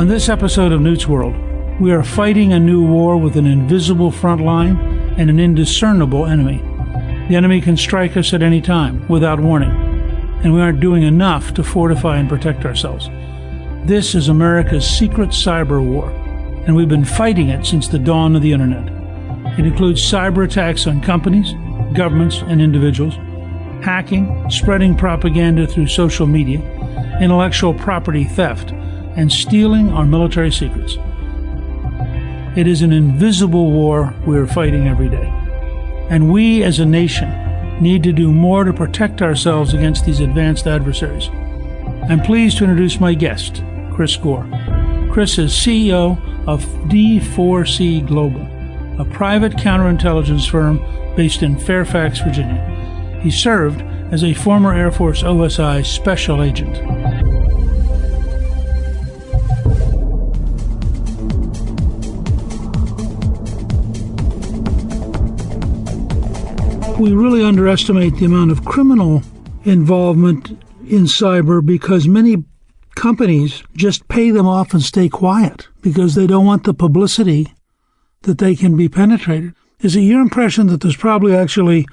On this episode of Newts World, we are fighting a new war with an invisible front line and an indiscernible enemy. The enemy can strike us at any time, without warning, and we aren't doing enough to fortify and protect ourselves. This is America's secret cyber war, and we've been fighting it since the dawn of the Internet. It includes cyber attacks on companies, governments, and individuals, hacking, spreading propaganda through social media, intellectual property theft, and stealing our military secrets. It is an invisible war we are fighting every day. And we as a nation need to do more to protect ourselves against these advanced adversaries. I'm pleased to introduce my guest, Chris Gore. Chris is CEO of D4C Global, a private counterintelligence firm based in Fairfax, Virginia. He served as a former Air Force OSI special agent. We really underestimate the amount of criminal involvement in cyber because many companies just pay them off and stay quiet because they don't want the publicity that they can be penetrated. Is it your impression that there's probably actually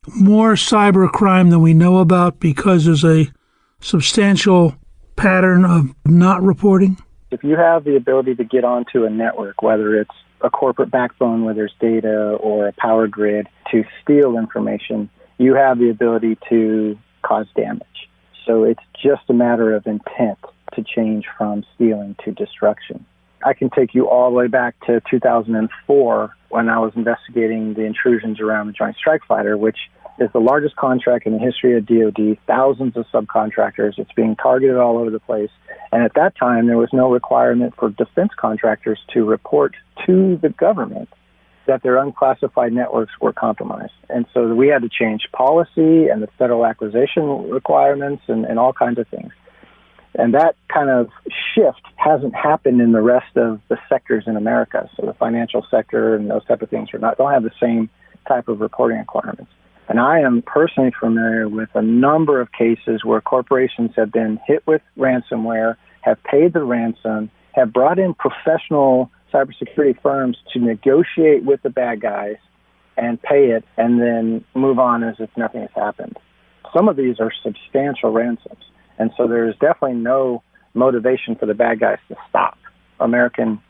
more cyber crime than we know about because there's a substantial pattern of not reporting? If you have the ability to get onto a network, whether it's a corporate backbone where there's data or a power grid to steal information, you have the ability to cause damage. So it's just a matter of intent to change from stealing to destruction. I can take you all the way back to 2004 when I was investigating the intrusions around the Joint Strike Fighter, which is the largest contract in the history of DoD, thousands of subcontractors. It's being targeted all over the place. And at that time, there was no requirement for defense contractors to report to the government that their unclassified networks were compromised. And so we had to change policy and the federal acquisition requirements and all kinds of things. And that kind of shift hasn't happened in the rest of the sectors in America. So the financial sector and those type of things don't have the same type of reporting requirements. And I am personally familiar with a number of cases where corporations have been hit with ransomware, have paid the ransom, have brought in professional cybersecurity firms to negotiate with the bad guys and pay it and then move on as if nothing has happened. Some of these are substantial ransoms. And so there's definitely no motivation for the bad guys to stop. American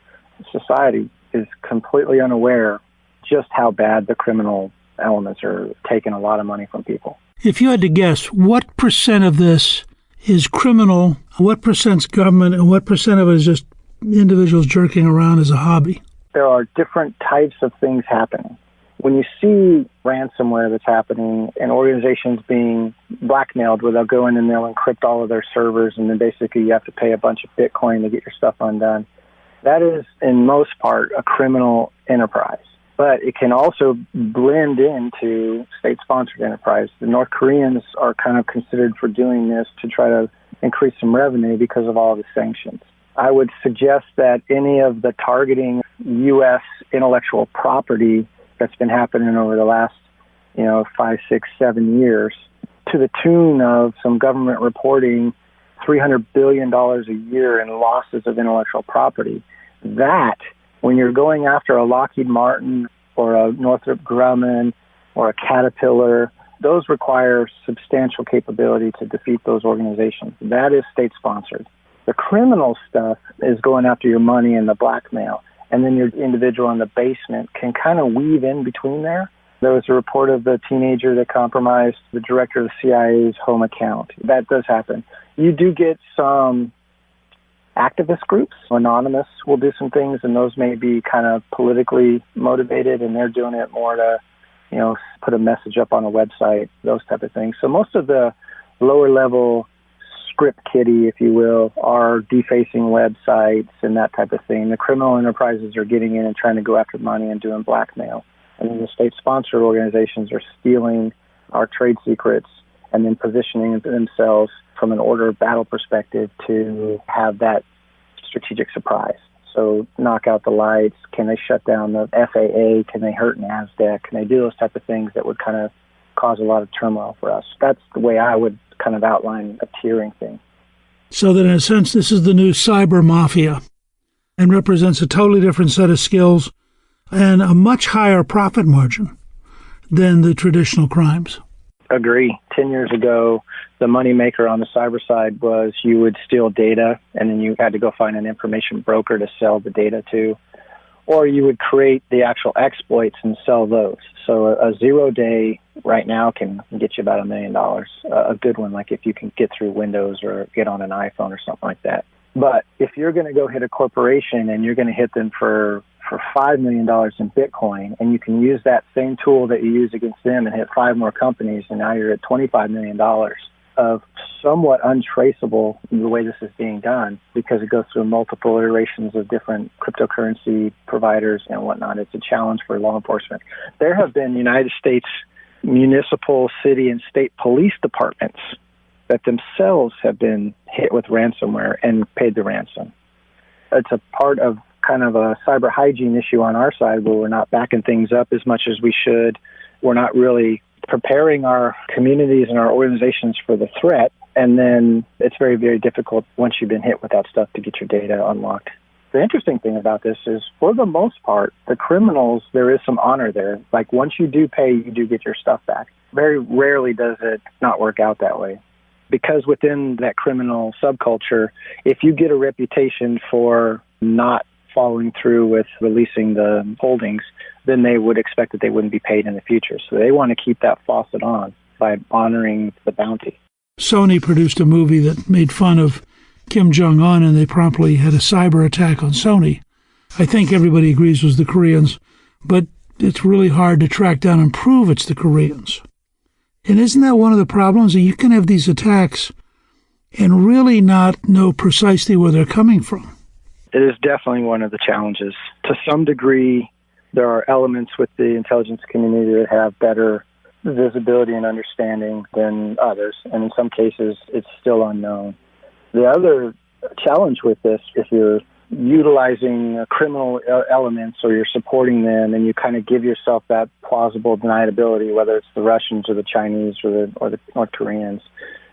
society is completely unaware just how bad the criminal elements are taking a lot of money from people. If you had to guess, what percent of this is criminal, what percent's government, and what percent of it is just individuals jerking around as a hobby? There are different types of things happening. When you see ransomware that's happening and organizations being blackmailed where they'll go in and they'll encrypt all of their servers and then basically you have to pay a bunch of Bitcoin to get your stuff undone, that is, in most part, a criminal enterprise. But it can also blend into state-sponsored enterprise. The North Koreans are kind of considered for doing this to try to increase some revenue because of all the sanctions. I would suggest that any of the targeting U.S. intellectual property that's been happening over the last, 5, 6, 7 years, to the tune of some government reporting $300 billion a year in losses of intellectual property, that when you're going after a Lockheed Martin or a Northrop Grumman or a Caterpillar, those require substantial capability to defeat those organizations. That is state-sponsored. The criminal stuff is going after your money and the blackmail. And then your individual in the basement can kind of weave in between there. There was a report of the teenager that compromised the director of the CIA's home account. That does happen. You do get some activist groups. Anonymous will do some things, and those may be kind of politically motivated, and they're doing it more to, put a message up on a website, those type of things. So most of the lower-level script kiddie, if you will, are defacing websites and that type of thing. The criminal enterprises are getting in and trying to go after money and doing blackmail. And then the state-sponsored organizations are stealing our trade secrets and then positioning themselves from an order of battle perspective to have that strategic surprise. So knock out the lights. Can they shut down the FAA? Can they hurt NASDAQ? Can they do those type of things that would kind of cause a lot of turmoil for us? That's the way I would kind of outline a tiering thing. So that in a sense, this is the new cyber mafia. and represents a totally different set of skills and a much higher profit margin than the traditional crimes. Agree. 10 years ago, the moneymaker on the cyber side was you would steal data, and then you had to go find an information broker to sell the data to, or you would create the actual exploits and sell those. So a 0-day right now can get you about $1 million. A good one, like if you can get through Windows or get on an iPhone or something like that. But if you're going to go hit a corporation and you're going to hit them for $5 million in Bitcoin, and you can use that same tool that you use against them and hit 5 more companies, and now you're at $25 million of somewhat untraceable the way this is being done, because it goes through multiple iterations of different cryptocurrency providers and whatnot. It's a challenge for law enforcement. There have been United States municipal, city, and state police departments that themselves have been hit with ransomware and paid the ransom. It's a part of kind of a cyber hygiene issue on our side, where we're not backing things up as much as we should. We're not really preparing our communities and our organizations for the threat. And then it's very, very difficult once you've been hit with that stuff to get your data unlocked. The interesting thing about this is, for the most part, the criminals, there is some honor there. Like, once you do pay, you do get your stuff back. Very rarely does it not work out that way. Because within that criminal subculture, if you get a reputation for not following through with releasing the holdings, then they would expect that they wouldn't be paid in the future. So they want to keep that faucet on by honoring the bounty. Sony produced a movie that made fun of Kim Jong-un, and they promptly had a cyber attack on Sony. I think everybody agrees it was the Koreans, but it's really hard to track down and prove it's the Koreans. And isn't that one of the problems, that you can have these attacks and really not know precisely where they're coming from? It is definitely one of the challenges. To some degree, there are elements with the intelligence community that have better visibility and understanding than others, and in some cases, it's still unknown. The other challenge with this, if you're utilizing criminal elements or you're supporting them, and you kind of give yourself that plausible deniability, whether it's the Russians or the Chinese or the North Koreans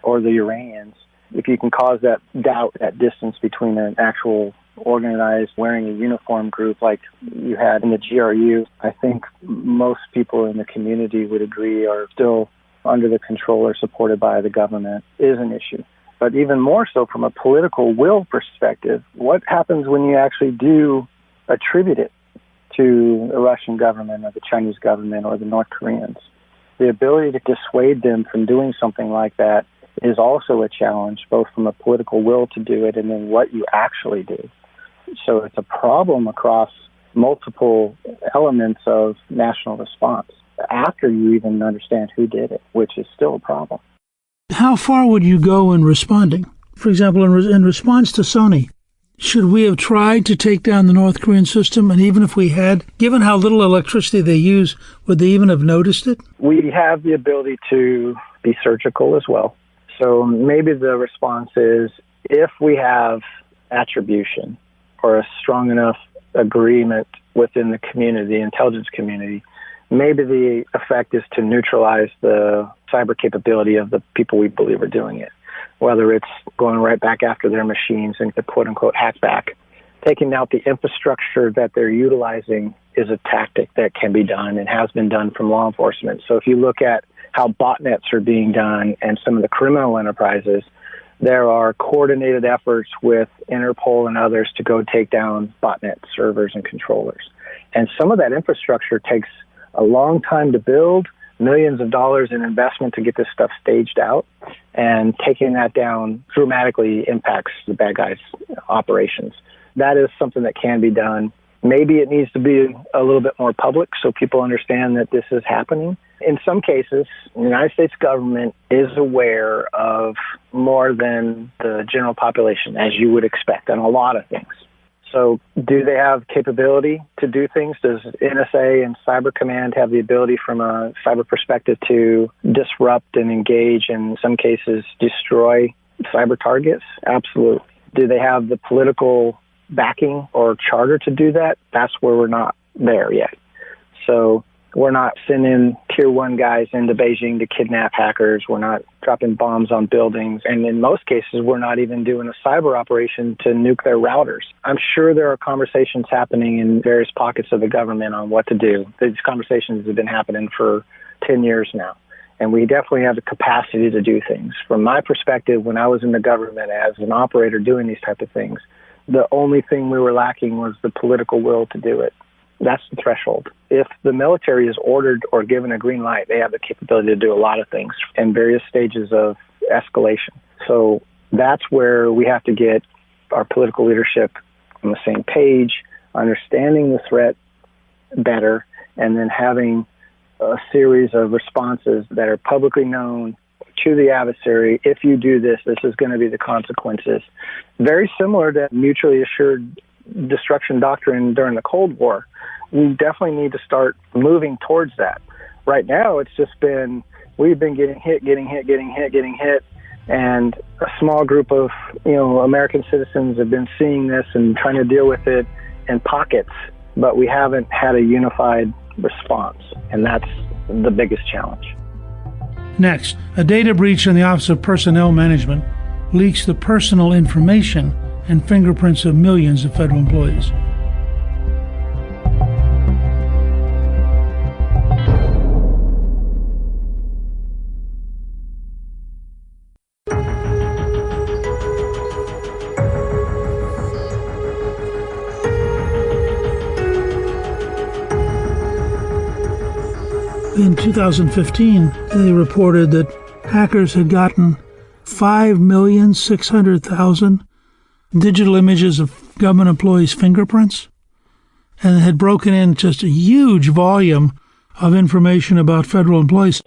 or the Iranians, if you can cause that doubt, that distance between an actual organized, wearing a uniform group like you had in the GRU, I think most people in the community would agree are still under the control or supported by the government, is an issue. But even more so from a political will perspective, what happens when you actually do attribute it to the Russian government or the Chinese government or the North Koreans? The ability to dissuade them from doing something like that is also a challenge, both from a political will to do it and then what you actually do. So it's a problem across multiple elements of national response after you even understand who did it, which is still a problem. How far would you go in responding? For example, in response to Sony, should we have tried to take down the North Korean system? And even if we had, given how little electricity they use, would they even have noticed it? We have the ability to be surgical as well. So maybe the response is, if we have attribution or a strong enough agreement within the community, the intelligence community, maybe the effect is to neutralize the cyber capability of the people we believe are doing it, whether it's going right back after their machines and the quote-unquote hack back. Taking out the infrastructure that they're utilizing is a tactic that can be done and has been done from law enforcement. So if you look at how botnets are being done and some of the criminal enterprises, there are coordinated efforts with Interpol and others to go take down botnet servers and controllers. And some of that infrastructure takes a long time to build, millions of dollars in investment to get this stuff staged out, and taking that down dramatically impacts the bad guys' operations. That is something that can be done. Maybe it needs to be a little bit more public so people understand that this is happening. In some cases, the United States government is aware of more than the general population, as you would expect, on a lot of things. So do they have capability to do things? Does NSA and Cyber Command have the ability from a cyber perspective to disrupt and engage, and in some cases destroy cyber targets? Absolutely. Do they have the political backing or charter to do that? That's where we're not there yet. So We're not sending tier one guys into Beijing to kidnap hackers. We're not dropping bombs on buildings. And in most cases, we're not even doing a cyber operation to nuke their routers. I'm sure there are conversations happening in various pockets of the government on what to do. These conversations have been happening for 10 years now. And we definitely have the capacity to do things. From my perspective, when I was in the government as an operator doing these type of things, the only thing we were lacking was the political will to do it. That's the threshold. If the military is ordered or given a green light, they have the capability to do a lot of things in various stages of escalation. So that's where we have to get our political leadership on the same page, understanding the threat better, and then having a series of responses that are publicly known to the adversary. If you do this, this is going to be the consequences. Very similar to mutually assured destruction doctrine during the Cold War. We definitely need to start moving towards that. Right now, it's just been, we've been getting hit, and a small group of, American citizens have been seeing this and trying to deal with it in pockets, but we haven't had a unified response, and that's the biggest challenge. Next, a data breach in the Office of Personnel Management leaks the personal information and fingerprints of millions of federal employees. In 2015, they reported that hackers had gotten 5,600,000 digital images of government employees' fingerprints and had broken in just a huge volume of information about federal employees.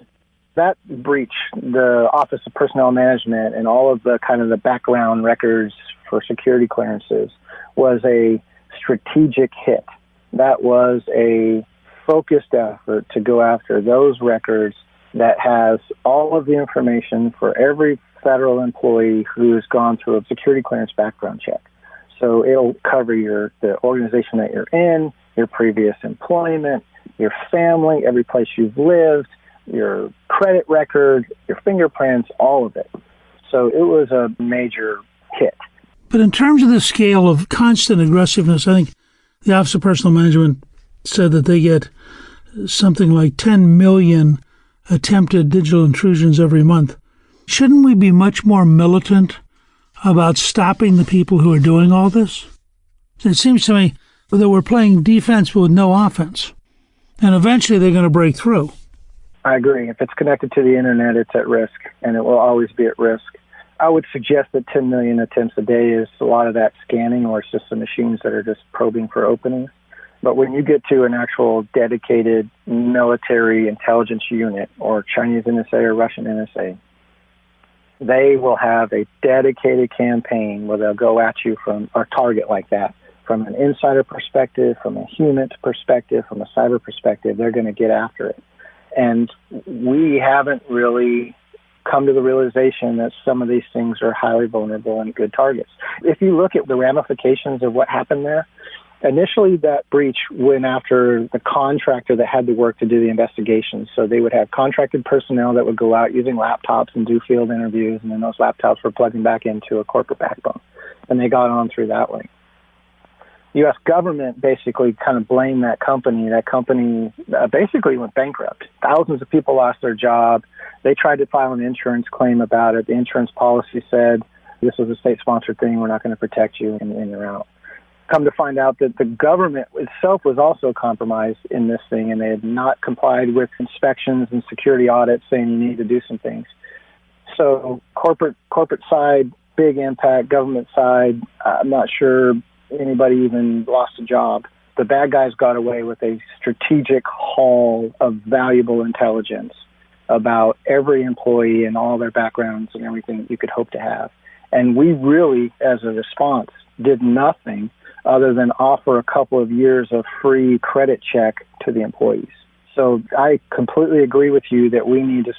That breach, the Office of Personnel Management and all of the kind of the background records for security clearances was a strategic hit. That was a focused effort to go after those records that has all of the information for every federal employee who has gone through a security clearance background check. So it'll cover the organization that you're in, your previous employment, your family, every place you've lived, your credit record, your fingerprints, all of it. So it was a major hit. But in terms of the scale of constant aggressiveness, I think the Office of Personnel Management said that they get something like 10 million attempted digital intrusions every month. Shouldn't we be much more militant about stopping the people who are doing all this? It seems to me that we're playing defense but with no offense, and eventually they're going to break through. I agree. If it's connected to the internet, it's at risk, and it will always be at risk. I would suggest that 10 million attempts a day is a lot of that scanning, or it's just the machines that are just probing for openings. But when you get to an actual dedicated military intelligence unit, or Chinese NSA or Russian NSA, they will have a dedicated campaign where they'll go at you from or target like that. From an insider perspective, from a human perspective, from a cyber perspective, they're going to get after it. And we haven't really come to the realization that some of these things are highly vulnerable and good targets. If you look at the ramifications of what happened there, initially, that breach went after the contractor that had to work to do the investigation. So they would have contracted personnel that would go out using laptops and do field interviews, and then those laptops were plugging back into a corporate backbone. And they got on through that way. The U.S. government basically kind of blamed that company. That company basically went bankrupt. Thousands of people lost their job. They tried to file an insurance claim about it. The insurance policy said, this was a state-sponsored thing. We're not going to protect you, and you're out. Come to find out that the government itself was also compromised in this thing, and they had not complied with inspections and security audits saying you need to do some things. So corporate side, big impact. Government side, I'm not sure anybody even lost a job. The bad guys got away with a strategic haul of valuable intelligence about every employee and all their backgrounds and everything that you could hope to have. And we really, as a response, did nothing other than offer a couple of years of free credit check to the employees. So I completely agree with you that we need to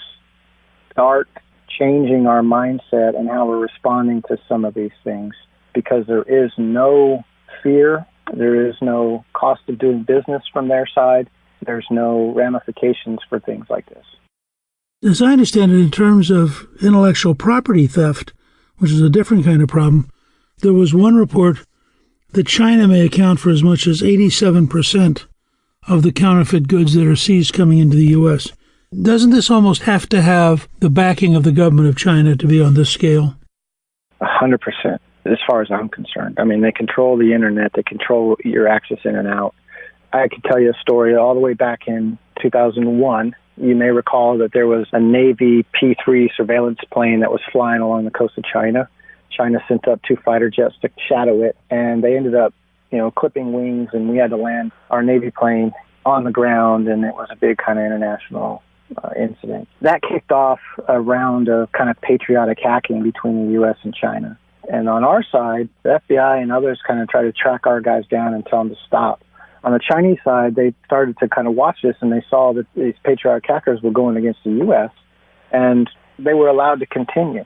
start changing our mindset and how we're responding to some of these things, because there is no fear, there is no cost of doing business from their side, There's no ramifications for things like this. As I understand it, in terms of intellectual property theft, which is a different kind of problem, there was one report that China may account for as much as 87% of the counterfeit goods that are seized coming into the U.S. Doesn't this almost have to have the backing of the government of China to be on this scale? 100%, as far as I'm concerned. I mean, they control the internet. They control your access in and out. I could tell you a story all the way back in 2001. You may recall that there was a Navy P-3 surveillance plane that was flying along the coast of China. China sent up 2 fighter jets to shadow it, and they ended up, clipping wings, and we had to land our Navy plane on the ground, and it was a big kind of international incident. That kicked off a round of kind of patriotic hacking between the U.S. and China. And on our side, the FBI and others kind of tried to track our guys down and tell them to stop. On the Chinese side, they started to kind of watch this, and they saw that these patriotic hackers were going against the U.S., and they were allowed to continue.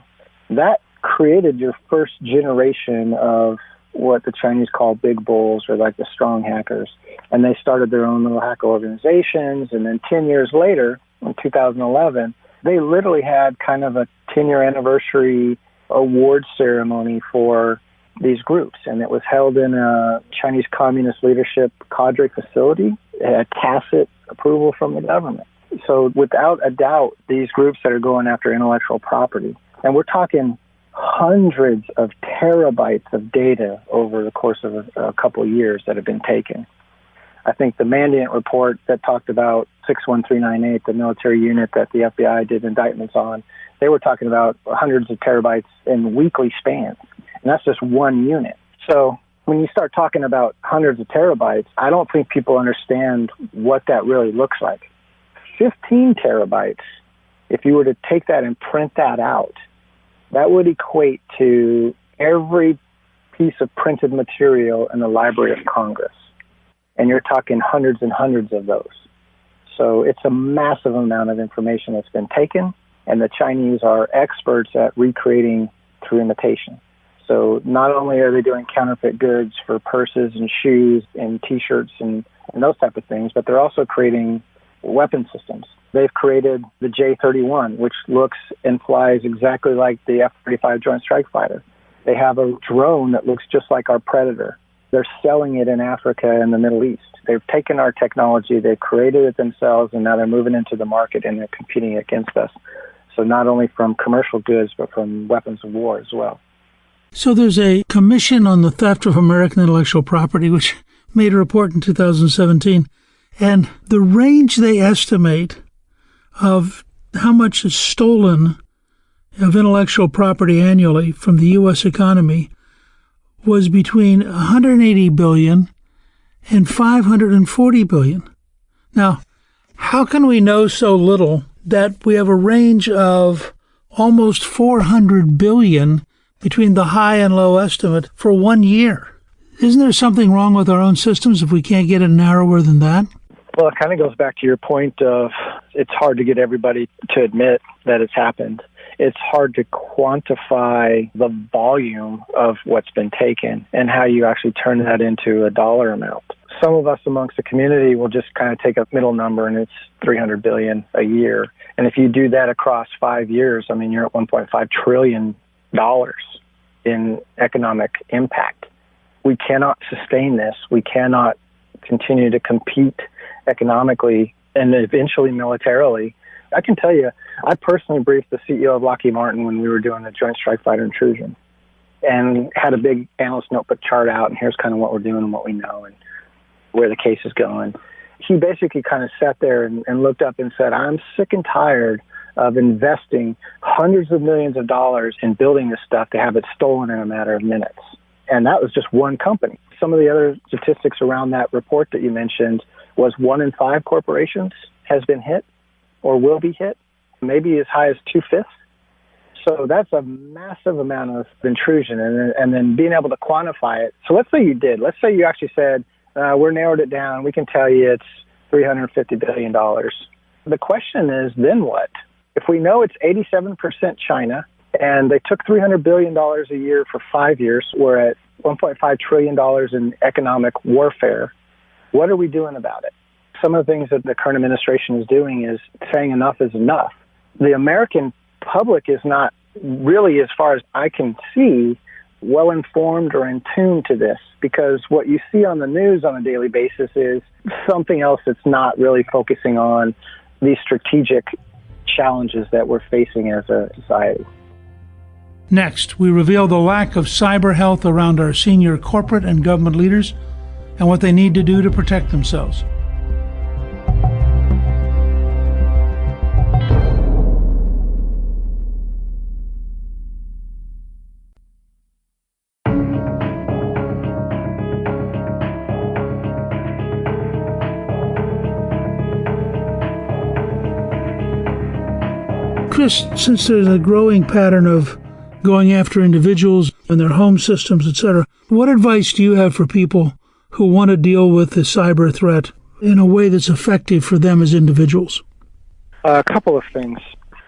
That created your first generation of what the Chinese call big bulls, or like the strong hackers. And they started their own little hacker organizations, and then 10 years later, in 2011, they literally had kind of a 10-year anniversary award ceremony for these groups, and it was held in a Chinese Communist leadership cadre facility. It had tacit approval from the government. So without a doubt, these groups that are going after intellectual property, and we're talking hundreds of terabytes of data over the course of a couple of years that have been taken. I think the Mandiant report that talked about 61398, the military unit that the FBI did indictments on, they were talking about hundreds of terabytes in weekly spans. And that's just one unit. So when you start talking about hundreds of terabytes, I don't think people understand what that really looks like. 15 terabytes, if you were to take that and print that out, that would equate to every piece of printed material in the Library of Congress. And you're talking hundreds and hundreds of those. So it's a massive amount of information that's been taken, and the Chinese are experts at recreating through imitation. So not only are they doing counterfeit goods for purses and shoes and T-shirts and those type of things, but they're also creating weapon systems. They've created the J-31, which looks and flies exactly like the F-35 Joint Strike Fighter. They have a drone that looks just like our Predator. They're selling it in Africa and the Middle East. They've taken our technology, they've created it themselves, and now they're moving into the market and they're competing against us. So not only from commercial goods, but from weapons of war as well. So there's a Commission on the Theft of American Intellectual Property, which made a report in 2017. And the range they estimate of how much is stolen of intellectual property annually from the U.S. economy was between $180 billion and $540 billion. Now, how can we know so little that we have a range of almost $400 billion between the high and low estimate for 1 year? Isn't there something wrong with our own systems if we can't get it narrower than that? Well, it kind of goes back to your point of it's hard to get everybody to admit that it's happened. It's hard to quantify the volume of what's been taken and how you actually turn that into a dollar amount. Some of us amongst the community will just kind of take a middle number, and it's $300 billion a year. And if you do that across 5 years, I mean, you're at $1.5 trillion in economic impact. We cannot sustain this. We cannot continue to compete economically and eventually militarily. I can tell you, I personally briefed the CEO of Lockheed Martin when we were doing the Joint Strike Fighter intrusion and had a big analyst notebook chart out, and here's kind of what we're doing and what we know and where the case is going. He basically kind of sat there and looked up and said, I'm sick and tired of investing hundreds of millions of dollars in building this stuff to have it stolen in a matter of minutes. And that was just one company. Some of the other statistics around that report that you mentioned was 1 in 5 corporations has been hit or will be hit, maybe as high as 2/5. So that's a massive amount of intrusion, and then being able to quantify it. So let's say you did. Let's say you actually said, we're narrowed it down. We can tell you it's $350 billion. The question is, then what? If we know it's 87% China, and they took $300 billion a year for 5 years, we're at $1.5 trillion in economic warfare. What are we doing about it? Some of the things that the current administration is doing is saying enough is enough. The American public is not really, as far as I can see, well informed or in tune to this, because what you see on the news on a daily basis is something else that's not really focusing on these strategic challenges that we're facing as a society. Next, we reveal the lack of cyber health around our senior corporate and government leaders and what they need to do to protect themselves. Chris, since there's a growing pattern of going after individuals and their home systems, etc., what advice do you have for people who want to deal with the cyber threat in a way that's effective for them as individuals? A couple of things.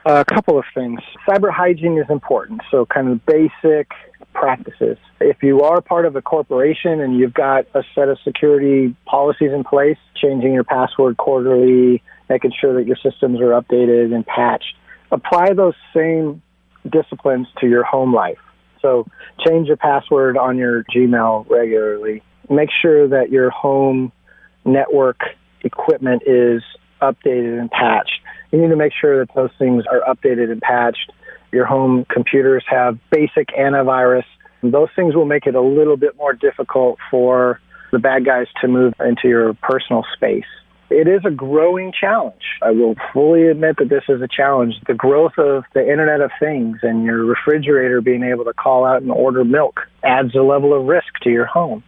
Cyber hygiene is important, so kind of basic practices. If you are part of a corporation and you've got a set of security policies in place, changing your password quarterly, making sure that your systems are updated and patched, apply those same disciplines to your home life. So change your password on your Gmail regularly. Make sure that your home network equipment is updated and patched. You need to make sure that those things are updated and patched. Your home computers have basic antivirus. Those things will make it a little bit more difficult for the bad guys to move into your personal space. It is a growing challenge. I will fully admit that this is a challenge. The growth of the Internet of Things and your refrigerator being able to call out and order milk adds a level of risk to your home.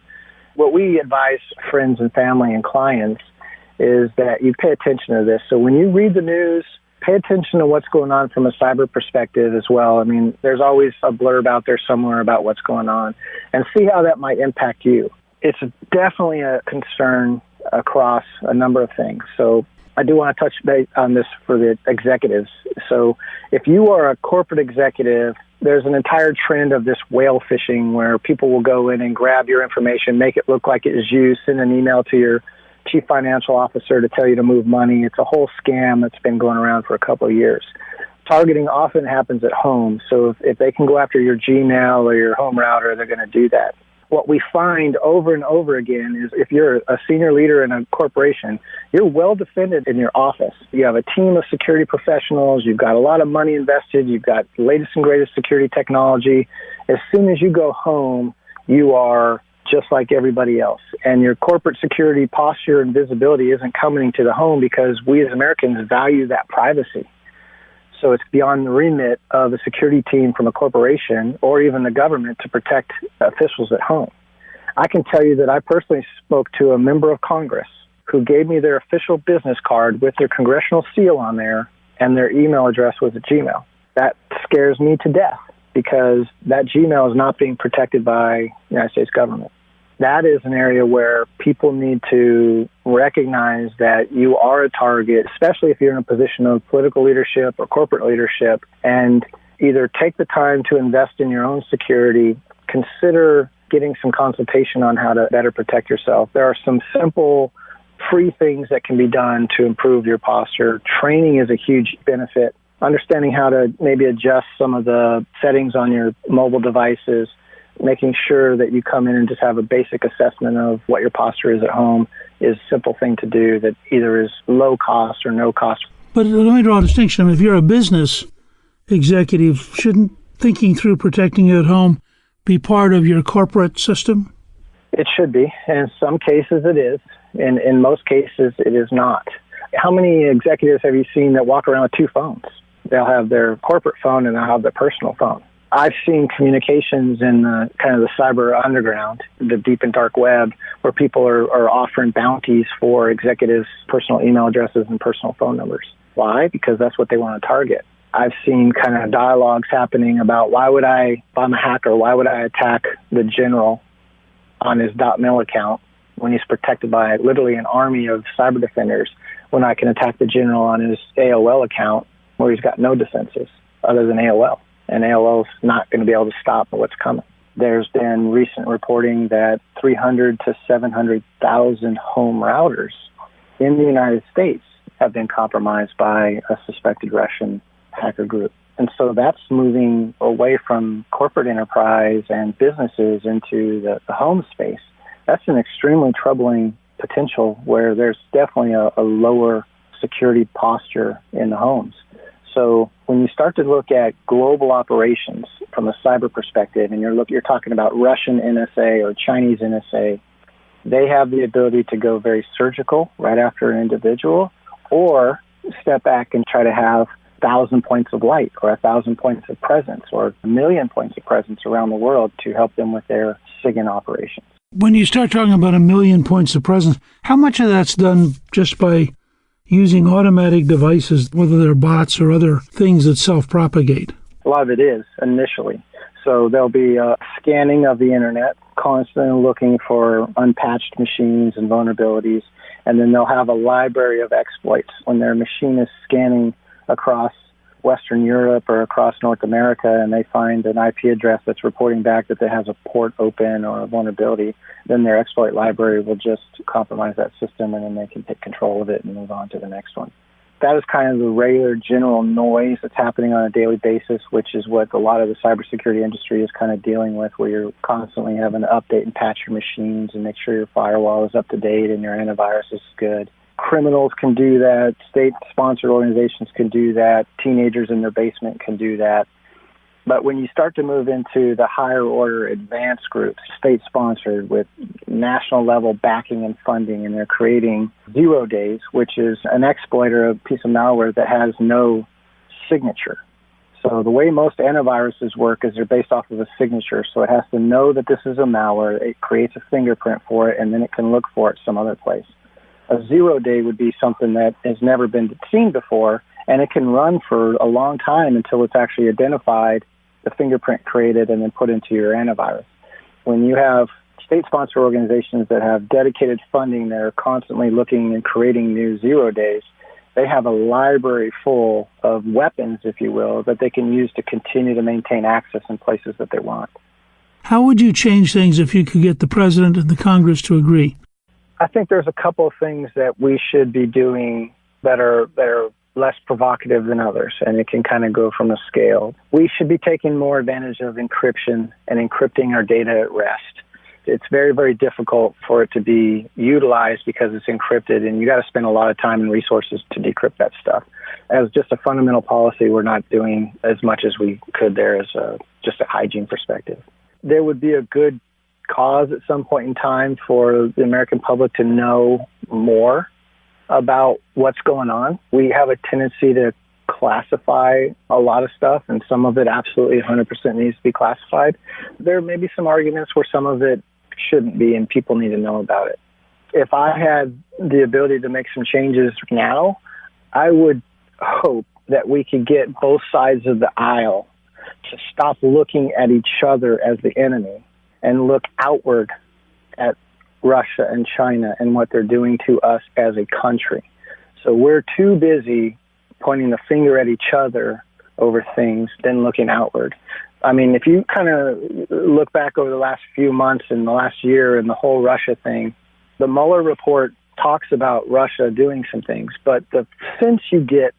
What we advise friends and family and clients is that you pay attention to this. So when you read the news, pay attention to what's going on from a cyber perspective as well. I mean, there's always a blurb out there somewhere about what's going on, and see how that might impact you. It's definitely a concern across a number of things. So I do want to touch base on this for the executives. So if you are a corporate executive, there's an entire trend of this whale fishing where people will go in and grab your information, make it look like it is you, send an email to your chief financial officer to tell you to move money. It's a whole scam that's been going around for a couple of years. Targeting often happens at home. So if they can go after your Gmail or your home router, they're going to do that. What we find over and over again is if you're a senior leader in a corporation, you're well defended in your office. You have a team of security professionals. You've got a lot of money invested. You've got the latest and greatest security technology. As soon as you go home, you are just like everybody else. And your corporate security posture and visibility isn't coming to the home because we as Americans value that privacy. So it's beyond the remit of a security team from a corporation or even the government to protect officials at home. I can tell you that I personally spoke to a member of Congress who gave me their official business card with their congressional seal on there, and their email address was at Gmail. That scares me to death because that Gmail is not being protected by the United States government. That is an area where people need to recognize that you are a target, especially if you're in a position of political leadership or corporate leadership, and either take the time to invest in your own security, consider getting some consultation on how to better protect yourself. There are some simple, free things that can be done to improve your posture. Training is a huge benefit. Understanding how to maybe adjust some of the settings on your mobile devices, making sure that you come in and just have a basic assessment of what your posture is at home is a simple thing to do that either is low cost or no cost. But let me draw a distinction. I mean, if you're a business executive, shouldn't thinking through protecting you at home be part of your corporate system? It should be. In some cases it is. And in most cases it is not. How many executives have you seen that walk around with two phones? They'll have their corporate phone and they'll have their personal phone. I've seen communications in the kind of the cyber underground, the deep and dark web, where people are offering bounties for executives' personal email addresses and personal phone numbers. Why? Because that's what they want to target. I've seen kind of dialogues happening about if I'm a hacker, why would I attack the general on his .mil account when he's protected by literally an army of cyber defenders when I can attack the general on his AOL account where he's got no defenses other than AOL. And AOL is not going to be able to stop what's coming. There's been recent reporting that 300 to 700,000 home routers in the United States have been compromised by a suspected Russian hacker group. And so that's moving away from corporate enterprise and businesses into the home space. That's an extremely troubling potential where there's definitely a lower security posture in the homes. So when you start to look at global operations from a cyber perspective, and you're talking about Russian NSA or Chinese NSA, they have the ability to go very surgical right after an individual, or step back and try to have 1,000 points of light or 1,000 points of presence or 1,000,000 points of presence around the world to help them with their SIGINT operations. When you start talking about 1,000,000 points of presence, how much of that's done just by using automatic devices, whether they're bots or other things that self-propagate? A lot of it is initially. So there'll be a scanning of the internet, constantly looking for unpatched machines and vulnerabilities, and then they'll have a library of exploits when their machine is scanning across Western Europe or across North America, and they find an IP address that's reporting back that it has a port open or a vulnerability, then their exploit library will just compromise that system, and then they can take control of it and move on to the next one. That is kind of the regular general noise that's happening on a daily basis, which is what a lot of the cybersecurity industry is kind of dealing with, where you're constantly having to update and patch your machines and make sure your firewall is up to date and your antivirus is good. Criminals can do that. State-sponsored organizations can do that. Teenagers in their basement can do that. But when you start to move into the higher order advanced groups, state-sponsored with national level backing and funding, and they're creating 0 days, which is an exploit or a piece of malware that has no signature. So the way most antiviruses work is they're based off of a signature. So it has to know that this is a malware. It creates a fingerprint for it, and then it can look for it some other place. A 0 day would be something that has never been seen before, and it can run for a long time until it's actually identified, the fingerprint created, and then put into your antivirus. When you have state-sponsored organizations that have dedicated funding that are constantly looking and creating new 0 days, they have a library full of weapons, if you will, that they can use to continue to maintain access in places that they want. How would you change things if you could get the president and the Congress to agree? I think there's a couple of things that we should be doing that are less provocative than others, and it can kind of go from a scale. We should be taking more advantage of encryption and encrypting our data at rest. It's very, very difficult for it to be utilized because it's encrypted, and you got to spend a lot of time and resources to decrypt that stuff. As just a fundamental policy, we're not doing as much as we could there as just a hygiene perspective. There would be a good cause at some point in time for the American public to know more about what's going on. We have a tendency to classify a lot of stuff, and some of it absolutely 100% needs to be classified. There may be some arguments where some of it shouldn't be, and people need to know about it. If I had the ability to make some changes now, I would hope that we could get both sides of the aisle to stop looking at each other as the enemy and look outward at Russia and China and what they're doing to us as a country. So we're too busy pointing the finger at each other over things than looking outward. I mean, if you kind of look back over the last few months and the last year and the whole Russia thing, the Mueller report talks about Russia doing some things, but the sense you get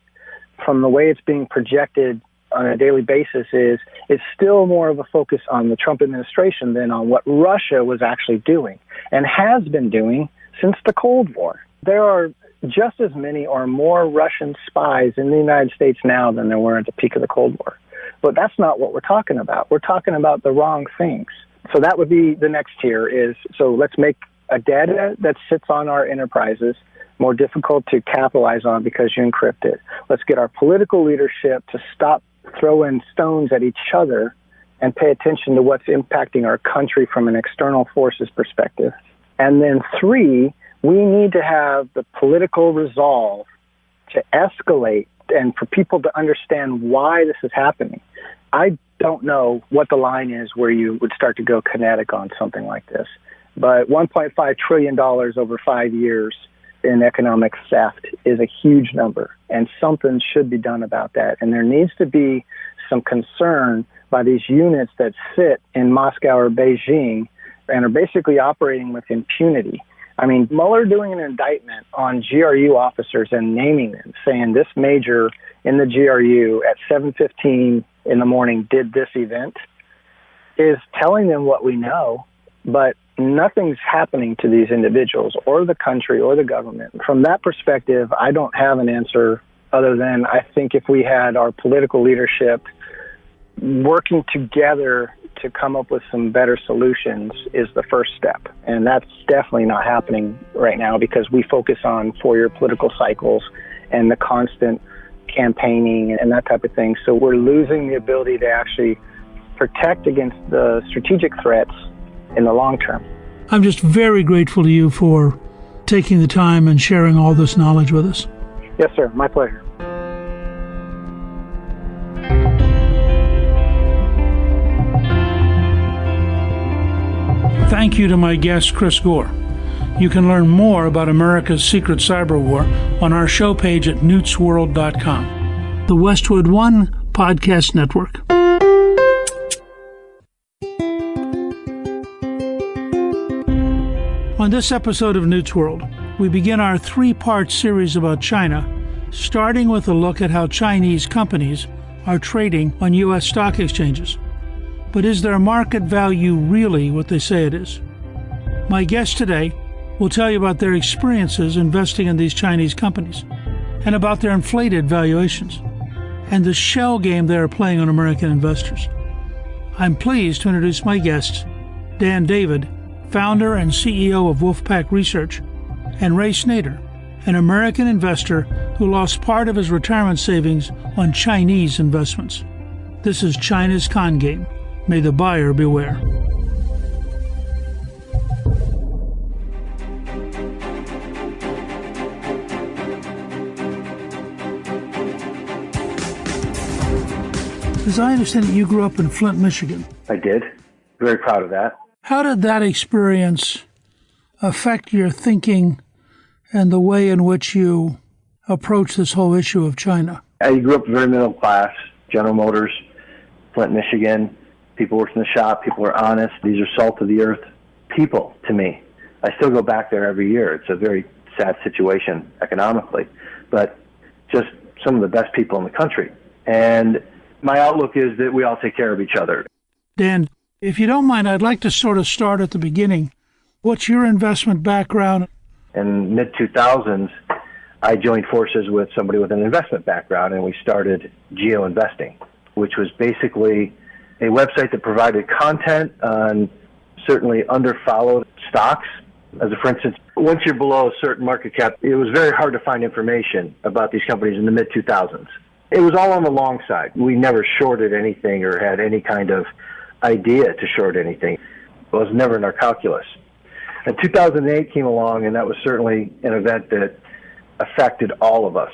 from the way it's being projected on a daily basis is it's still more of a focus on the Trump administration than on what Russia was actually doing and has been doing since the Cold War. There are just as many or more Russian spies in the United States now than there were at the peak of the Cold War. But that's not what we're talking about. We're talking about the wrong things. So that would be the next tier is, so let's make a data that sits on our enterprises more difficult to capitalize on because you encrypt it. Let's get our political leadership to stop throwing stones at each other and pay attention to what's impacting our country from an external forces perspective. And then 3, we need to have the political resolve to escalate and for people to understand why this is happening. I don't know what the line is where you would start to go kinetic on something like this, but $1.5 trillion over 5 years in economic theft is a huge number, and something should be done about that. And there needs to be some concern by these units that sit in Moscow or Beijing and are basically operating with impunity. I mean, Mueller doing an indictment on GRU officers and naming them, saying this major in the GRU at 7:15 in the morning did this event, is telling them what we know, but nothing's happening to these individuals or the country or the government. From that perspective, I don't have an answer other than I think if we had our political leadership working together to come up with some better solutions is the first step. And that's definitely not happening right now because we focus on four-year political cycles and the constant campaigning and that type of thing. So we're losing the ability to actually protect against the strategic threats in the long term. I'm just very grateful to you for taking the time and sharing all this knowledge with us. Yes, sir. My pleasure. Thank you to my guest, Chris Gore. You can learn more about America's secret cyber war on our show page at newtsworld.com. The Westwood One Podcast Network. On this episode of Newts World, we begin our three-part series about China, starting with a look at how Chinese companies are trading on U.S. stock exchanges. But is their market value really what they say it is? My guest today will tell you about their experiences investing in these Chinese companies and about their inflated valuations and the shell game they are playing on American investors. I'm pleased to introduce my guests, Dan David, founder and CEO of Wolfpack Research, and Ray Snyder, an American investor who lost part of his retirement savings on Chinese investments. This is China's con game. May the buyer beware. As I understand it, you grew up in Flint, Michigan. I did. Very proud of that. How did that experience affect your thinking and the way in which you approach this whole issue of China? I grew up very middle class, General Motors, Flint, Michigan. People worked in the shop. People are honest. These are salt of the earth people to me. I still go back there every year. It's a very sad situation economically, but just some of the best people in the country. And my outlook is that we all take care of each other. Dan, if you don't mind, I'd like to sort of start at the beginning. What's your investment background? In mid-2000s, I joined forces with somebody with an investment background, and we started Geo Investing, which was basically a website that provided content on certainly underfollowed stocks. As a, for instance, once you're below a certain market cap, it was very hard to find information about these companies in the mid-2000s. It was all on the long side. We never shorted anything or had any kind of idea to short anything. It was never in our calculus. And 2008 came along, and that was certainly an event that affected all of us.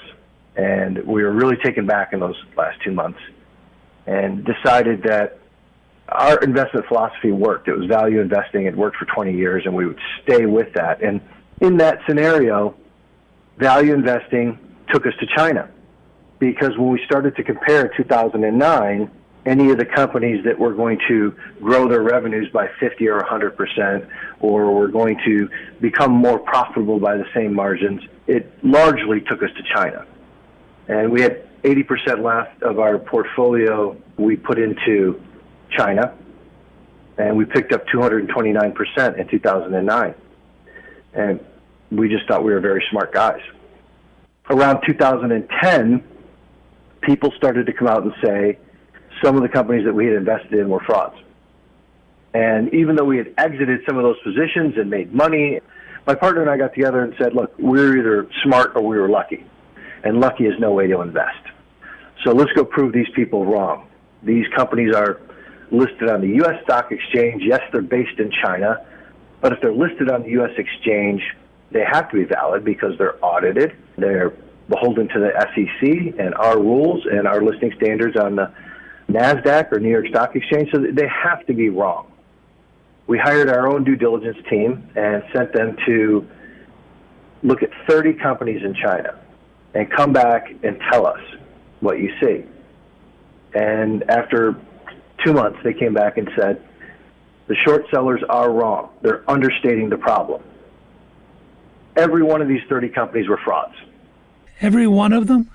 And we were really taken back in those last 2 months and decided that our investment philosophy worked. It was value investing. It worked for 20 years, and we would stay with that. And in that scenario, value investing took us to China, because when we started to compare in 2009, any of the companies that were going to grow their revenues by 50 or 100%, or were going to become more profitable by the same margins, it largely took us to China. And we had 80% left of our portfolio we put into China, and we picked up 229% in 2009. And we just thought we were very smart guys. Around 2010, people started to come out and say some of the companies that we had invested in were frauds. And even though we had exited some of those positions and made money, my partner and I got together and said, look, we're either smart or we were lucky. And lucky is no way to invest. So let's go prove these people wrong. These companies are listed on the U.S. stock exchange. Yes, they're based in China, but if they're listed on the U.S. exchange, they have to be valid because they're audited. They're beholden to the SEC and our rules and our listing standards on the NASDAQ or New York Stock Exchange, so they have to be wrong. We hired our own due diligence team and sent them to look at 30 companies in China and come back and tell us what you see. And after 2 months, they came back and said, the short sellers are wrong. They're understating the problem. every one of these 30 companies were frauds. Every one of them?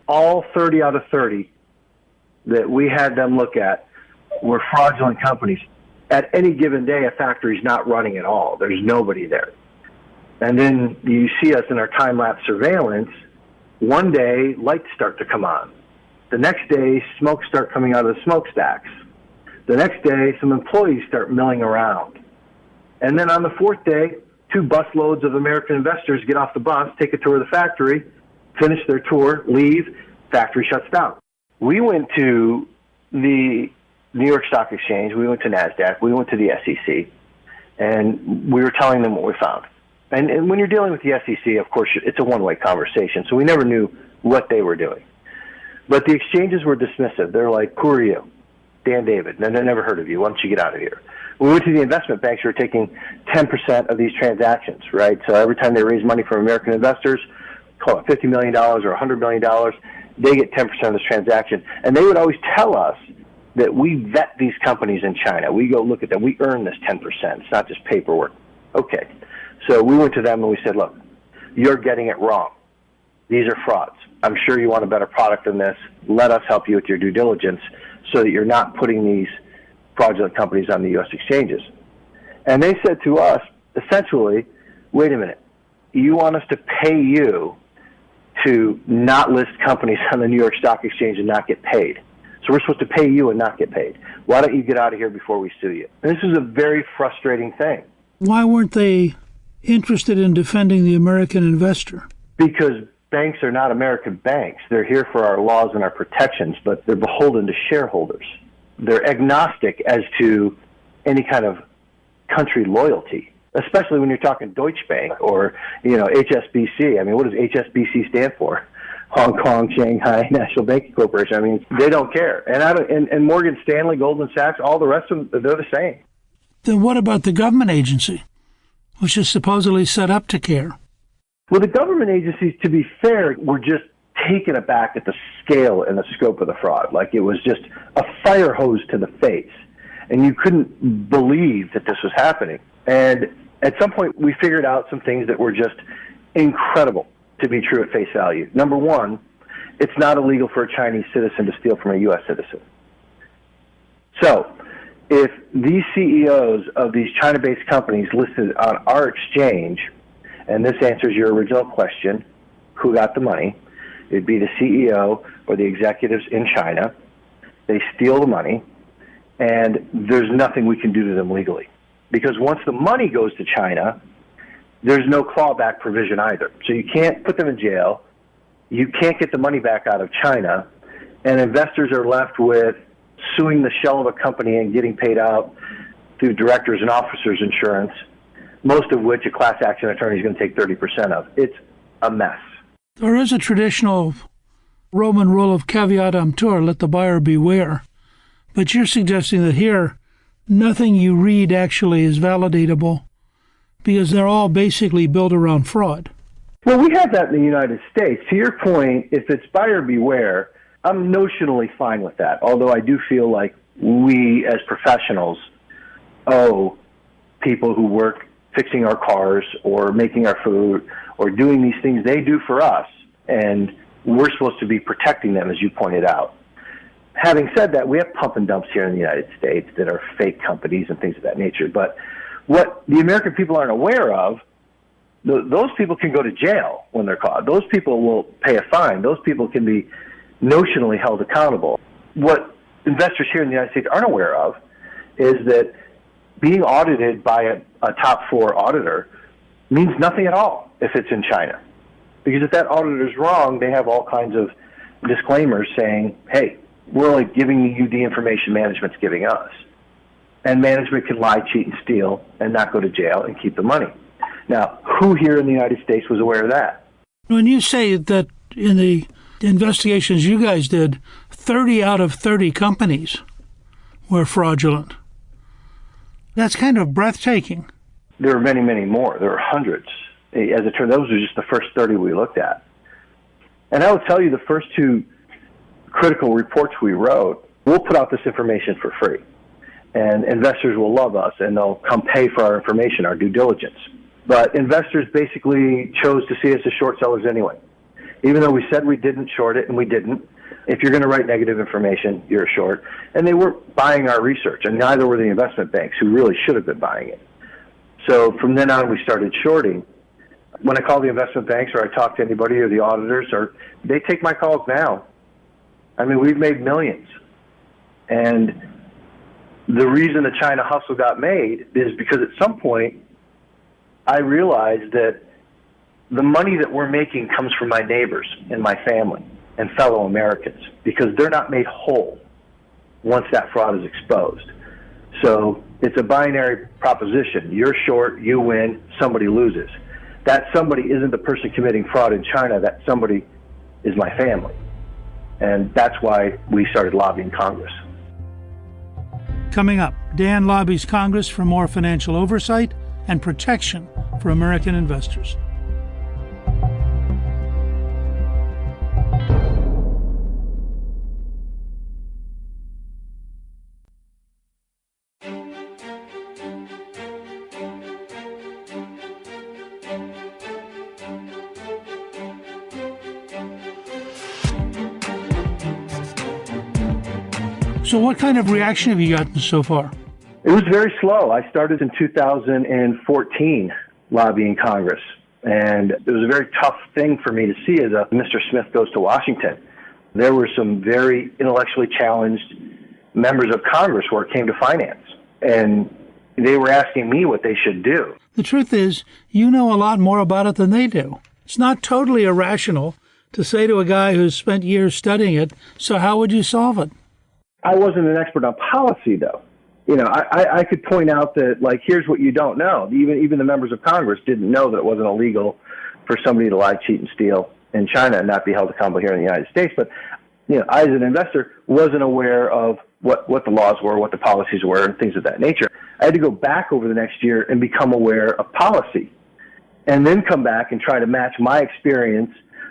All 30 out of 30 that we had them look at were fraudulent companies. At any given day, a factory's not running at all. There's nobody there. And then you see us in our time-lapse surveillance. One day, lights start to come on. The next day, smoke start coming out of the smokestacks. The next day, some employees start milling around. And then on the fourth day, 2 busloads of American investors get off the bus, take a tour of the factory, finish their tour, leave, factory shuts down. We went to the New York Stock Exchange, we went to NASDAQ, we went to the SEC, and we were telling them what we found. And when you're dealing with the SEC, of course, it's a one-way conversation, so we never knew what they were doing. But the exchanges were dismissive. They're like, who are you? Dan David. No, never heard of you. Why don't you get out of here? We went to the investment banks who were taking 10% of these transactions, right? So every time they raise money from American investors, call it $50 million or $100 million, they get 10% of this transaction. And they would always tell us that we vet these companies in China. We go look at them. We earn this 10%. It's not just paperwork. Okay. So we went to them and we said, look, you're getting it wrong. These are frauds. I'm sure you want a better product than this. Let us help you with your due diligence so that you're not putting these fraudulent companies on the U.S. exchanges. And they said to us, essentially, wait a minute, you want us to pay you to not list companies on the New York Stock Exchange and not get paid. So we're supposed to pay you and not get paid. Why don't you get out of here before we sue you? And this is a very frustrating thing. Why weren't they interested in defending the American investor? Because banks are not American banks. They're here for our laws and our protections, but they're beholden to shareholders. They're agnostic as to any kind of country loyalty, especially when you're talking Deutsche Bank or, HSBC. I mean, what does HSBC stand for? Hong Kong, Shanghai, National Banking Corporation. I mean, they don't care. And Morgan Stanley, Goldman Sachs, all the rest of them, they're the same. Then what about the government agency, which is supposedly set up to care? Well, the government agencies, to be fair, were just taken aback at the scale and the scope of the fraud. Like it was just a fire hose to the face. And you couldn't believe that this was happening. And at some point, we figured out some things that were just incredible to be true at face value. Number one, it's not illegal for a Chinese citizen to steal from a U.S. citizen. So if these CEOs of these China-based companies listed on our exchange, and this answers your original question, who got the money, it'd be the CEO or the executives in China. They steal the money, and there's nothing we can do to them legally. Because once the money goes to China, there's no clawback provision either. So you can't put them in jail. You can't get the money back out of China. And investors are left with suing the shell of a company and getting paid out through directors and officers insurance, most of which a class action attorney is going to take 30% of. It's a mess. There is a traditional Roman rule of caveat emptor, let the buyer beware. But you're suggesting that here, nothing you read actually is validatable because they're all basically built around fraud. Well, we have that in the United States. To your point, if it's buyer beware, I'm notionally fine with that, although I do feel like we as professionals owe people who work fixing our cars or making our food or doing these things they do for us, and we're supposed to be protecting them, as you pointed out. Having said that, we have pump and dumps here in the United States that are fake companies and things of that nature, but what the American people aren't aware of, those people can go to jail when they're caught. Those people will pay a fine. Those people can be notionally held accountable. What investors here in the United States aren't aware of is that being audited by a top 4 auditor means nothing at all if it's in China. Because if that auditor's wrong, they have all kinds of disclaimers saying, hey, we're only giving you the information management's giving us. And management can lie, cheat, and steal and not go to jail and keep the money. Now, who here in the United States was aware of that? When you say that in the investigations you guys did, 30 out of 30 companies were fraudulent, that's kind of breathtaking. There are many, many more. There are hundreds. As it turned out, those are just the first 30 we looked at. And I will tell you, the first 2 critical reports we wrote, we'll put out this information for free. And investors will love us, and they'll come pay for our information, our due diligence. But investors basically chose to see us as short sellers anyway. Even though we said we didn't short it, and we didn't. If you're going to write negative information, you're a short. And they weren't buying our research, and neither were the investment banks, who really should have been buying it. So from then on, we started shorting. When I call the investment banks or I talk to anybody or the auditors, or they take my calls now. I mean, we've made millions. And the reason the China hustle got made is because at some point I realized that the money that we're making comes from my neighbors and my family and fellow Americans, because they're not made whole once that fraud is exposed. So it's a binary proposition. You're short, you win, somebody loses. That somebody isn't the person committing fraud in China. That somebody is my family. And that's why we started lobbying Congress. Coming up, Dan lobbies Congress for more financial oversight and protection for American investors. So what kind of reaction have you gotten so far? It was very slow. I started in 2014 lobbying Congress, and it was a very tough thing for me to see as a Mr. Smith Goes to Washington. There were some very intellectually challenged members of Congress where it came to finance, and they were asking me what they should do. The truth is, you know a lot more about it than they do. It's not totally irrational to say to a guy who's spent years studying it, so how would you solve it? I wasn't an expert on policy, though. You know, I could point out that, like, here's what you don't know. Even the members of Congress didn't know that it wasn't illegal for somebody to lie, cheat, and steal in China and not be held accountable here in the United States. But, you know, I, as an investor, wasn't aware of what the laws were, what the policies were, and things of that nature. I had to go back over the next year and become aware of policy, and then come back and try to match my experience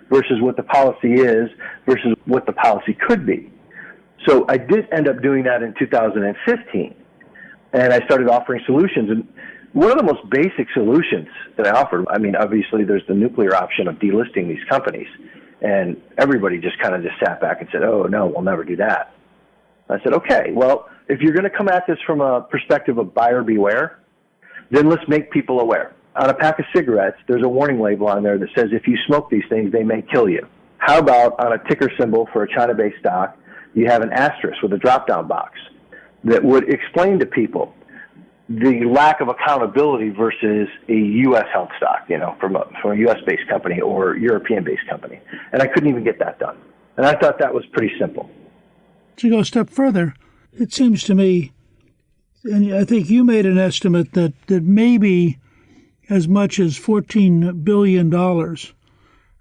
versus what the policy is versus what the policy could be. So I did end up doing that in 2015, and I started offering solutions. And one of the most basic solutions that I offered, I mean, obviously there's the nuclear option of delisting these companies, and everybody just kind of just sat back and said, oh, no, we'll never do that. I said, okay, well, if you're going to come at this from a perspective of buyer beware, then let's make people aware. On a pack of cigarettes, there's a warning label on there that says if you smoke these things, they may kill you. How about on a ticker symbol for a China-based stock, you have an asterisk with a drop-down box that would explain to people the lack of accountability versus a U.S. health stock, you know, from a U.S.-based company or European-based company. And I couldn't even get that done. And I thought that was pretty simple. To go a step further, it seems to me, and I think you made an estimate that maybe as much as $14 billion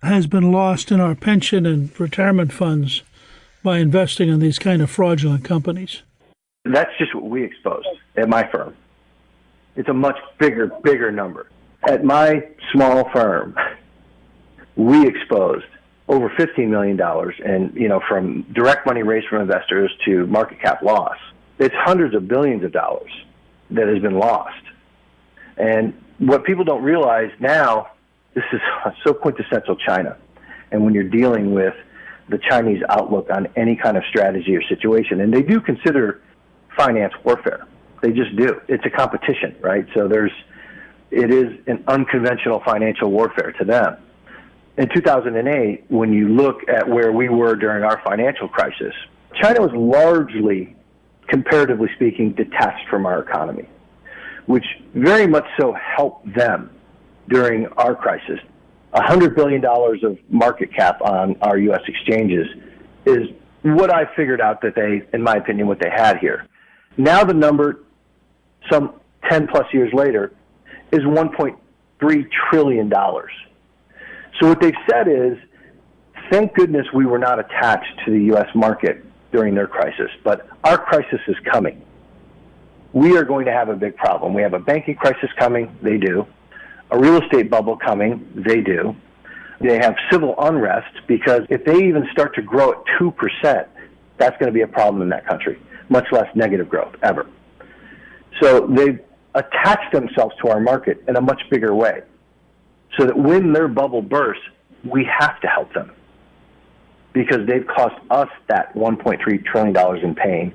has been lost in our pension and retirement funds by investing in these kind of fraudulent companies. That's just what we exposed at my firm. It's a much bigger number. At my small firm, we exposed over $15 million, and, you know, from direct money raised from investors to market cap loss. It's hundreds of billions of dollars that has been lost. And what people don't realize now, this is so quintessential China. And when you're dealing with the Chinese outlook on any kind of strategy or situation, and they do consider finance warfare. They just do. It's a competition, right? So it is an unconventional financial warfare to them. In 2008, when you look at where we were during our financial crisis, China was largely, comparatively speaking, detached from our economy, which very much so helped them during our crisis. $100 billion of market cap on our U.S. exchanges is what I figured out that they, in my opinion, what they had here. Now the number, some 10 plus years later, is $1.3 trillion. So what they've said is, thank goodness we were not attached to the U.S. market during their crisis, but our crisis is coming. We are going to have a big problem. We have a banking crisis coming, they do. A real estate bubble coming, they do. They have civil unrest, because if they even start to grow at 2%, that's going to be a problem in that country, much less negative growth ever. So they've attach themselves to our market in a much bigger way. So that when their bubble bursts, we have to help them because they've cost us that $1.3 trillion in pain.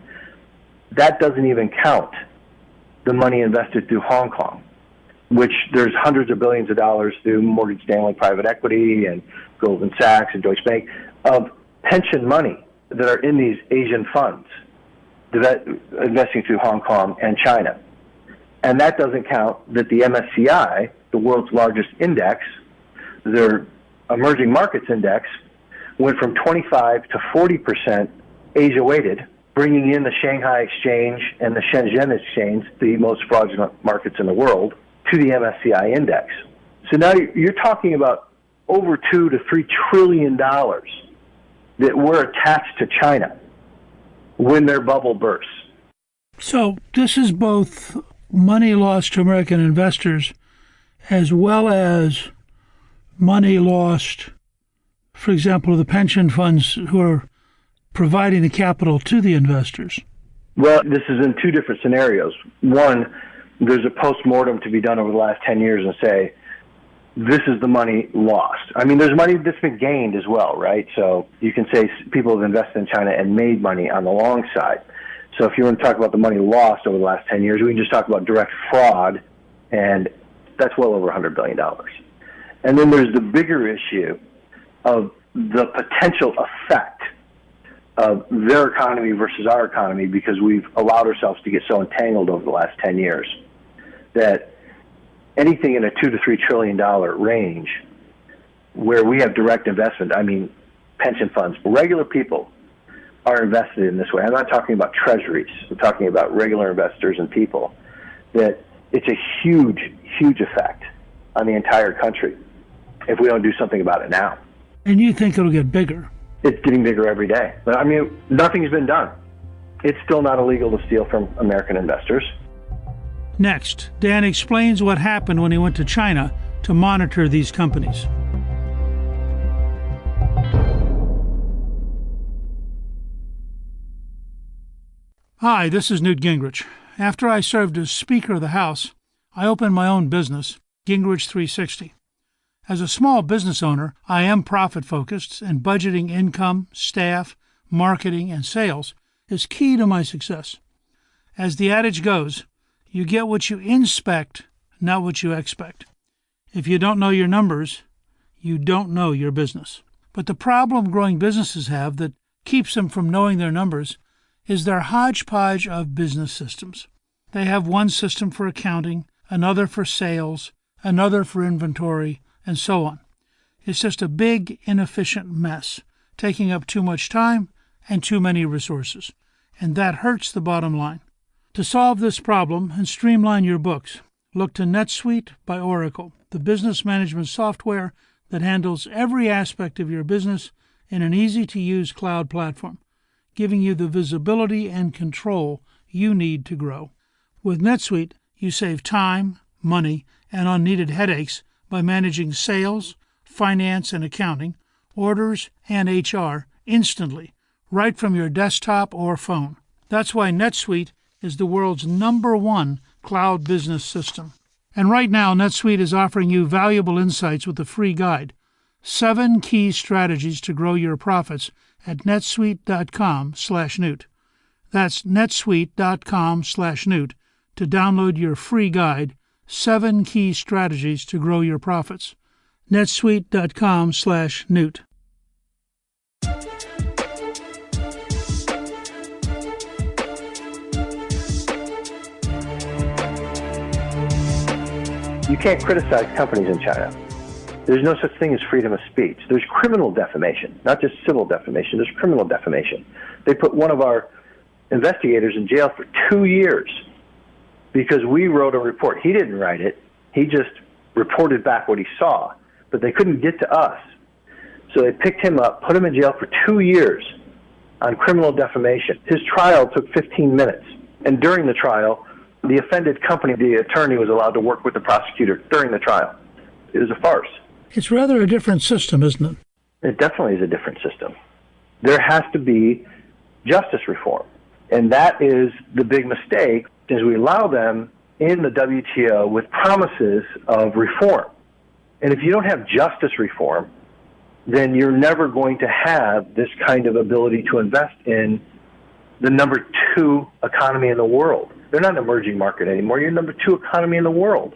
That doesn't even count the money invested through Hong Kong, which there's hundreds of billions of dollars through Morgan Stanley Private Equity and Goldman Sachs and Deutsche Bank of pension money that are in these Asian funds investing through Hong Kong and China. And that doesn't count that the MSCI, the world's largest index, their emerging markets index, went from 25 to 40% Asia-weighted, bringing in the Shanghai Exchange and the Shenzhen Exchange, the most fraudulent markets in the world, to the MSCI index. So now you're talking about over $2 to $3 trillion that were attached to China when their bubble bursts. So this is both money lost to American investors as well as money lost, for example, the pension funds who are providing the capital to the investors. Well, this is in two different scenarios. One, there's a post-mortem to be done over the last 10 years and say, this is the money lost. I mean, there's money that's been gained as well, right? So you can say people have invested in China and made money on the long side. So if you want to talk about the money lost over the last 10 years, we can just talk about direct fraud, and that's well over $100 billion. And then there's the bigger issue of the potential effect of their economy versus our economy because we've allowed ourselves to get so entangled over the last 10 years that anything in a $2 to $3 trillion range where we have direct investment, I mean pension funds, regular people are invested in this way. I'm not talking about treasuries. I'm talking about regular investors and people, that it's a huge, huge effect on the entire country if we don't do something about it now. And you think it'll get bigger? It's getting bigger every day. But I mean, nothing's been done. It's still not illegal to steal from American investors. Next, Dan explains what happened when he went to China to monitor these companies. Hi, this is Newt Gingrich. After I served as Speaker of the House, I opened my own business, Gingrich 360. As a small business owner, I am profit-focused, and budgeting income, staff, marketing, and sales is key to my success. As the adage goes, you get what you inspect, not what you expect. If you don't know your numbers, you don't know your business. But the problem growing businesses have that keeps them from knowing their numbers is their hodgepodge of business systems. They have one system for accounting, another for sales, another for inventory, and so on. It's just a big, inefficient mess, taking up too much time and too many resources. And that hurts the bottom line. To solve this problem and streamline your books, look to NetSuite by Oracle, the business management software that handles every aspect of your business in an easy-to-use cloud platform, giving you the visibility and control you need to grow. With NetSuite, you save time, money, and unneeded headaches by managing sales, finance and accounting, orders, and HR instantly, right from your desktop or phone. That's why NetSuite is the world's #1 cloud business system. And right now, NetSuite is offering you valuable insights with a free guide, 7 key strategies to grow your profits at netsuite.com/Newt. That's netsuite.com/Newt to download your free guide, 7 key strategies to grow your profits. netsuite.com/Newt. You can't criticize companies in China. There's no such thing as freedom of speech. There's criminal defamation, not just civil defamation. There's criminal defamation. They put one of our investigators in jail for 2 years because we wrote a report. He didn't write it. He just reported back what he saw, but they couldn't get to us. So they picked him up, put him in jail for 2 years on criminal defamation. His trial took 15 minutes, and during the trial, the offended company, the attorney, was allowed to work with the prosecutor during the trial. It was a farce. It's rather a different system, isn't it? It definitely is a different system. There has to be justice reform. And that is the big mistake, is we allow them in the WTO with promises of reform. And if you don't have justice reform, then you're never going to have this kind of ability to invest in the number 2 economy in the world. They're not an emerging market anymore. You're number 2 economy in the world.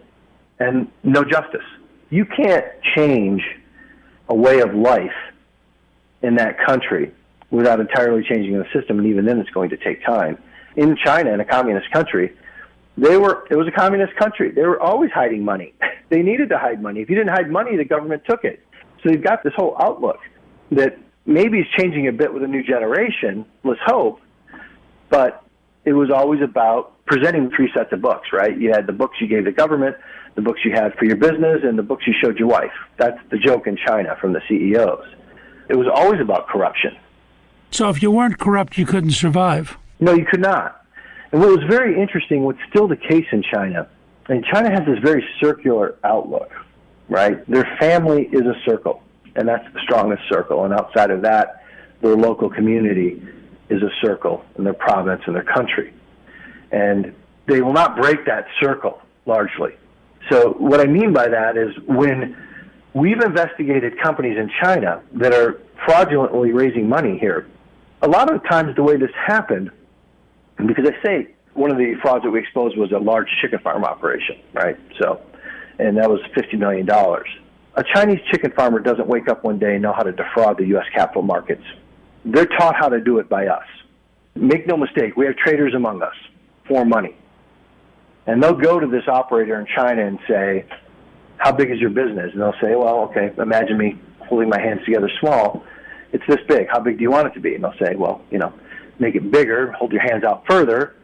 And no justice. You can't change a way of life in that country without entirely changing the system, and even then it's going to take time. In China, in a communist country, it was a communist country. They were always hiding money. They needed to hide money. If you didn't hide money, the government took it. So they've got this whole outlook that maybe is changing a bit with a new generation, let's hope, but it was always about presenting 3 sets of books, right? You had the books you gave the government, the books you had for your business, and the books you showed your wife. That's the joke in China from the CEOs. It was always about corruption. So if you weren't corrupt, you couldn't survive. No, you could not. And what was very interesting, what's still the case in China, and China has this very circular outlook, right? Their family is a circle, and that's the strongest circle. And outside of that, their local community is a circle in their province and their country. And they will not break that circle, largely. So what I mean by that is when we've investigated companies in China that are fraudulently raising money here, a lot of times the way this happened, because I say one of the frauds that we exposed was a large chicken farm operation, right? So, and that was $50 million. A Chinese chicken farmer doesn't wake up one day and know how to defraud the U.S. capital markets. They're taught how to do it by us. Make no mistake, we have traders among us for money. And they'll go to this operator in China and say, how big is your business? And they'll say, well, okay, imagine me holding my hands together small. It's this big. How big do you want it to be? And they'll say, well, make it bigger, hold your hands out further.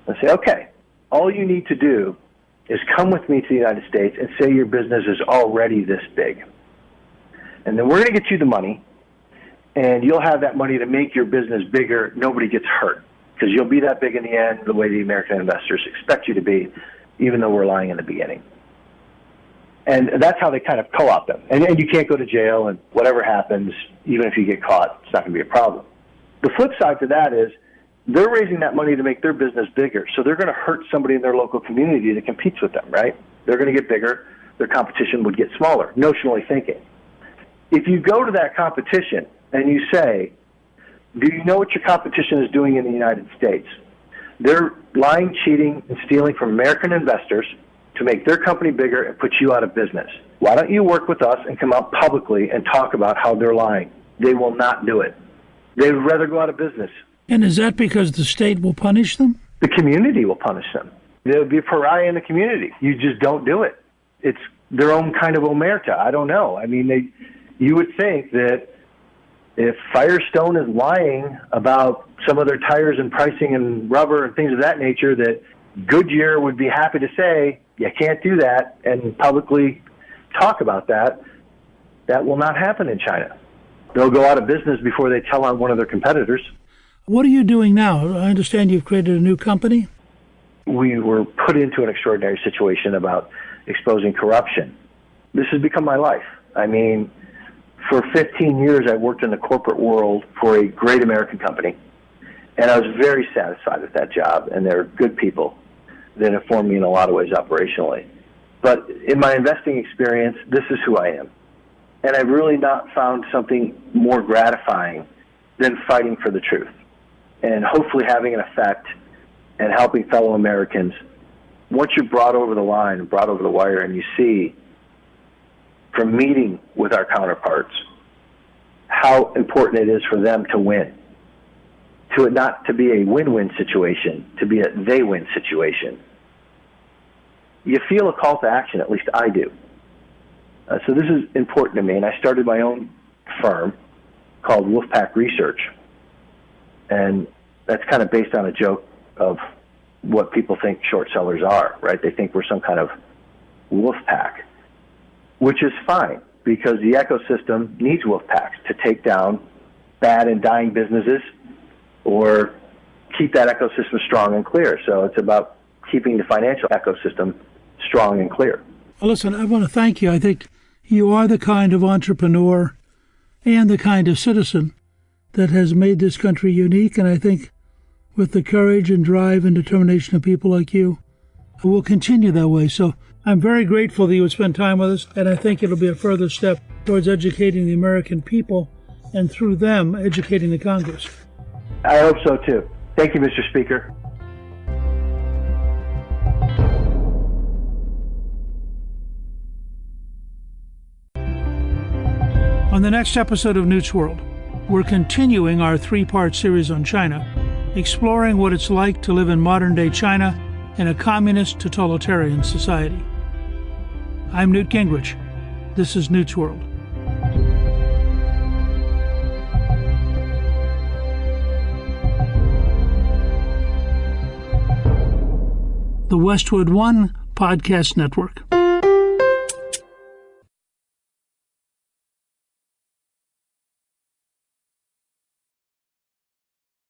And say, okay, all you need to do is come with me to the United States and say your business is already this big. And then we're going to get you the money, and you'll have that money to make your business bigger. Nobody gets hurt because you'll be that big in the end the way the American investors expect you to be, even though we're lying in the beginning. And that's how they kind of co-opt them. And you can't go to jail, and whatever happens, even if you get caught, it's not going to be a problem. The flip side to that is they're raising that money to make their business bigger, so they're going to hurt somebody in their local community that competes with them, right? They're going to get bigger. Their competition would get smaller, notionally thinking. If you go to that competition and you say, do you know what your competition is doing in the United States? They're lying, cheating, and stealing from American investors to make their company bigger and put you out of business. Why don't you work with us and come out publicly and talk about how they're lying? They will not do it. They'd rather go out of business. And is that because the state will punish them? The community will punish them. They'll be a pariah in the community. You just don't do it. It's their own kind of omerta. I don't know. I mean, you would think that if Firestone is lying about some of their tires and pricing and rubber and things of that nature, that Goodyear would be happy to say, you can't do that, and publicly talk about that. That will not happen in China. They'll go out of business before they tell on one of their competitors. What are you doing now? I understand you've created a new company. We were put into an extraordinary situation about exposing corruption. This has become my life. I mean, for 15 years, I worked in the corporate world for a great American company, and I was very satisfied with that job, and they're good people that informed me in a lot of ways operationally. But in my investing experience, this is who I am. And I've really not found something more gratifying than fighting for the truth and hopefully having an effect and helping fellow Americans. Once you're brought over the line and brought over the wire and you see from meeting with our counterparts how important it is for them to win, to it not to be a win-win situation, to be a they-win situation, you feel a call to action, at least I do. So this is important to me, and I started my own firm called Wolfpack Research, and that's kind of based on a joke of what people think short sellers are, right? They think we're some kind of wolf pack, which is fine because the ecosystem needs wolf packs to take down bad and dying businesses or keep that ecosystem strong and clear. So it's about keeping the financial ecosystem strong and clear. Well, listen, I want to thank you. I think you are the kind of entrepreneur and the kind of citizen that has made this country unique, and I think with the courage and drive and determination of people like you, We'll continue that way. So I'm very grateful that you would spend time with us, and I think it'll be a further step towards educating the American people and through them educating the Congress. I hope so too. Thank you, Mr. Speaker. On the next episode of Newts World, we're continuing our 3-part series on China, exploring what it's like to live in modern-day China in a communist totalitarian society. I'm Newt Gingrich. This is Newts World. The Westwood One Podcast Network.